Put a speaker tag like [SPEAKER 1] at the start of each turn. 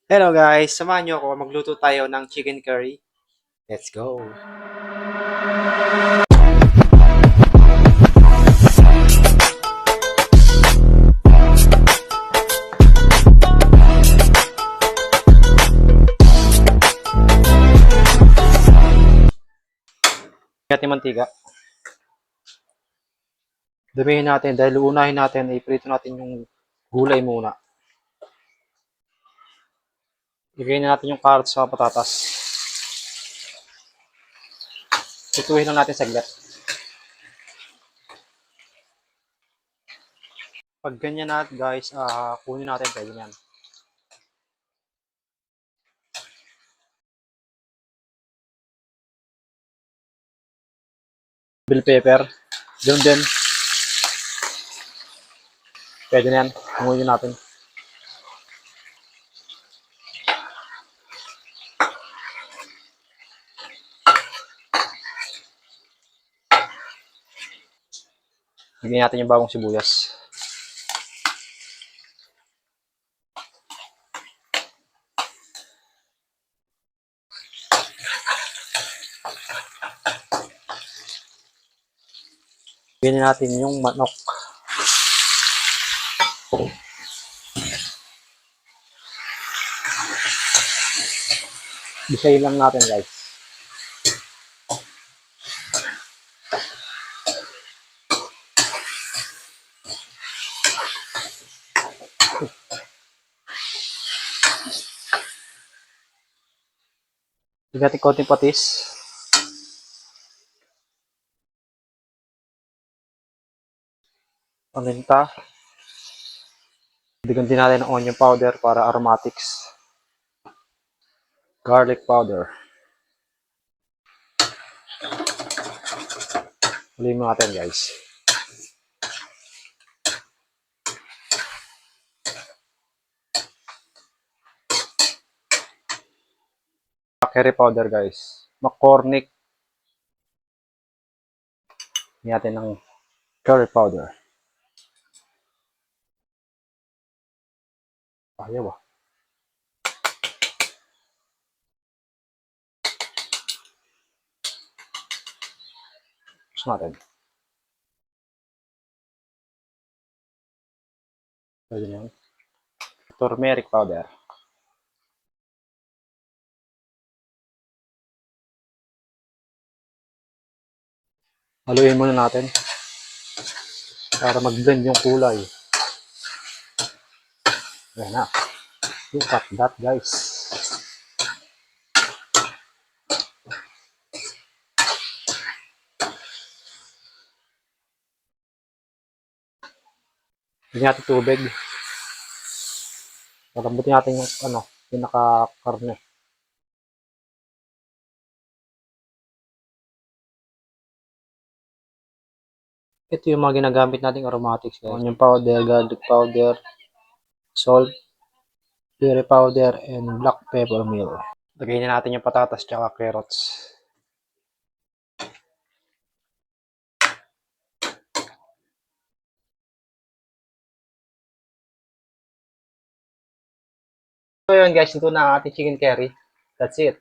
[SPEAKER 1] Hello guys, samahan niyo ako magluto tayo ng chicken curry. Let's go! Natin mantika. Damihin natin dahil uunahin natin iprito natin yung gulay muna. Ilagay na natin yung carrots sa patatas. Ituhin lang natin saglit. Pag ganyan na guys, kunin natin pwede yan. Bell pepper. Ganun din. Pwede na yan. Hangunin natin. Bigyan natin yung bagong sibuyas. Bigyan natin yung manok. Bisayin lang natin guys. Bigyan natin konting patis. Paminta. Bigyan din natin ng onion powder para aromatics. Garlic powder. Huliin mo natin guys. Curry powder guys. McCormick. Natin ng curry powder. Ayaw ah. Gusto natin. Pwede na yan. Turmeric powder. Haluin muna natin para mag-blend yung kulay. Ayan na. Look at that guys. Bigyan natin tubig. Palambutin natin yung pinaka-karne. Ito yung mga ginagamit nating aromatics guys. Onion powder, garlic powder, salt, curry powder, and black pepper meal. Lagay na natin yung patatas tsaka carrots. So yun guys, ito na ang ating chicken curry. That's it.